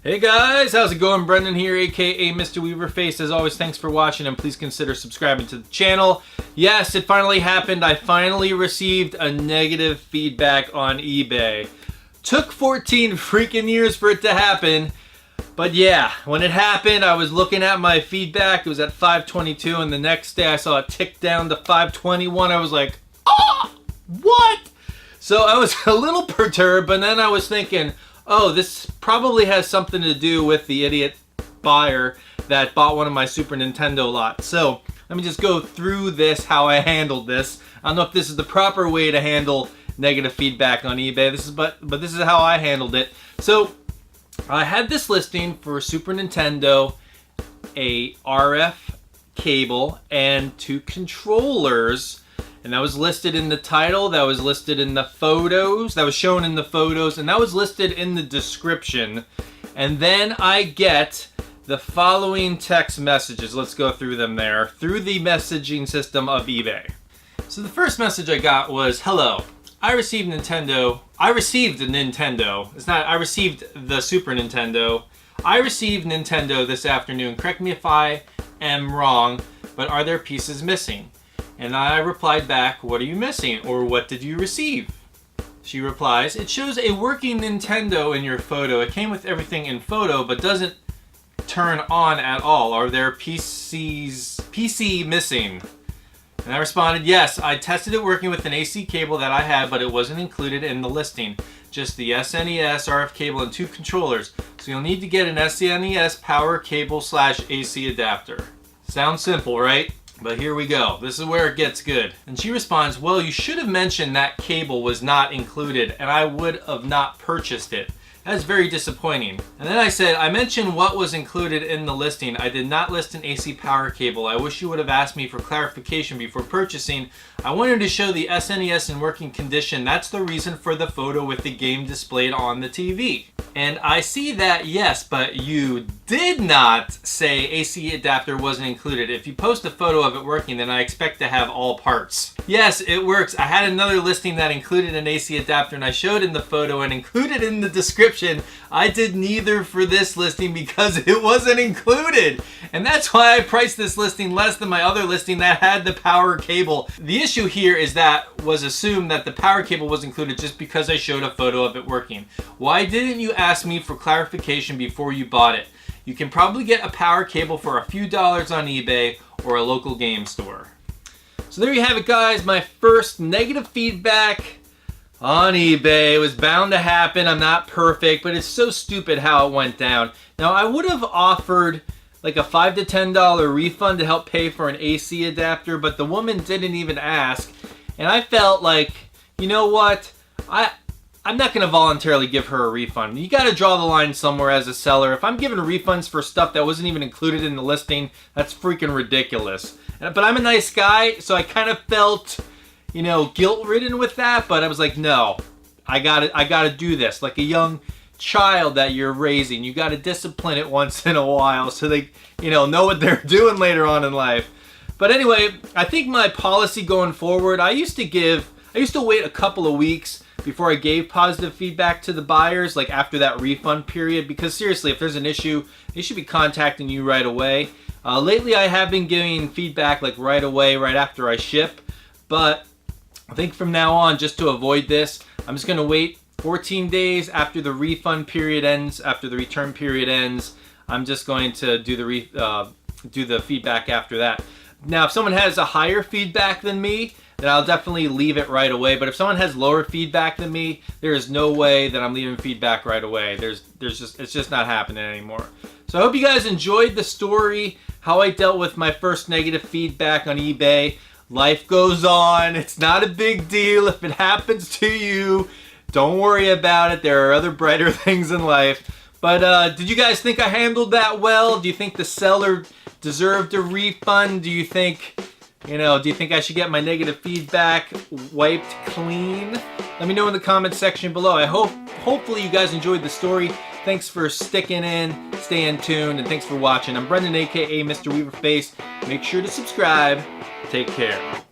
Hey guys, how's it going? Brendan here, aka Mr. Weaverface. As always, thanks for watching and please consider subscribing to the channel. Yes, it finally happened. I finally received a negative feedback on eBay. Took 14 freaking years for it to happen. But yeah, when it happened, I was looking at my feedback. It was at 522 and the next day I saw it tick down to 521. I was like, oh, what? So I was a little perturbed, but then I was thinking, oh, this probably has something to do with the idiot buyer that bought one of my Super Nintendo lots. So let me just go through this, how I handled this. I don't know if this is the proper way to handle negative feedback on eBay. But this is how I handled it. So I had this listing for Super Nintendo, a RF cable, and 2 controllers. And that was listed in the title, that was listed in the photos, that was shown in the photos, and that was listed in the description. And then I get the following text messages. Let's go through them there, through the messaging system of eBay. So the first message I got was, hello, I received the Nintendo. I received the Super Nintendo. I received Nintendo this afternoon. Correct me if I am wrong, but are there pieces missing? And I replied back, what are you missing? Or what did you receive? She replies, it shows a working Nintendo in your photo. It came with everything in photo, but doesn't turn on at all. Are there PC missing? And I responded, yes, I tested it working with an AC cable that I had, but it wasn't included in the listing. Just the SNES RF cable and 2 controllers. So you'll need to get an SNES power cable / AC adapter. Sounds simple, right? But here we go. This is where it gets good. And she responds, well, you should have mentioned that cable was not included and I would have not purchased it. That's very disappointing. And then I said, I mentioned what was included in the listing. I did not list an AC power cable. I wish you would have asked me for clarification before purchasing. I wanted to show the SNES in working condition. That's the reason for the photo with the game displayed on the TV. And I see that, yes, but you did not say AC adapter wasn't included. If you post a photo of it working, then I expect to have all parts. Yes, it works. I had another listing that included an AC adapter and I showed in the photo and included in the description. I did neither for this listing because it wasn't included. And that's why I priced this listing less than my other listing that had the power cable. The issue here is that was assumed that the power cable was included just because I showed a photo of it working. Why didn't you ask me for clarification before you bought it? You can probably get a power cable for a few dollars on eBay or a local game store. So there you have it, guys. My first negative feedback on eBay. It was bound to happen. I'm not perfect, but it's so stupid how it went down. Now, I would have offered like a $5 to $10 refund to help pay for an AC adapter, but the woman didn't even ask. And I felt like, you know what? I'm not going to voluntarily give her a refund. You got to draw the line somewhere as a seller. If I'm giving refunds for stuff that wasn't even included in the listing, that's freaking ridiculous. But I'm a nice guy, so I kind of felt, you know, guilt-ridden with that. But I was like, no, I gotta do this. Like a young child that you're raising, you got to discipline it once in a while so they, you know what they're doing later on in life. But anyway, I think my policy going forward, I used to wait a couple of weeks before I gave positive feedback to the buyers, like after that refund period, because seriously, if there's an issue, they should be contacting you right away. Lately, I have been giving feedback like right away, right after I ship, but I think from now on, just to avoid this, I'm just going to wait 14 days after the refund period ends, after the return period ends. I'm just going to do the feedback after that. Now, if someone has a higher feedback than me, then I'll definitely leave it right away. But if someone has lower feedback than me, there is no way that I'm leaving feedback right away. It's just not happening anymore. So I hope you guys enjoyed the story, how I dealt with my first negative feedback on eBay. Life goes on. It's not a big deal. If it happens to you, don't worry about it. There are other brighter things in life. But did you guys think I handled that well? Do you think the seller deserved a refund? Do you think I should get my negative feedback wiped clean? Let me know in the comment section below. Hopefully you guys enjoyed the story. Thanks for sticking in, staying tuned, and thanks for watching. I'm Brendan, aka Mr. Weaverface. Make sure to subscribe. Take care.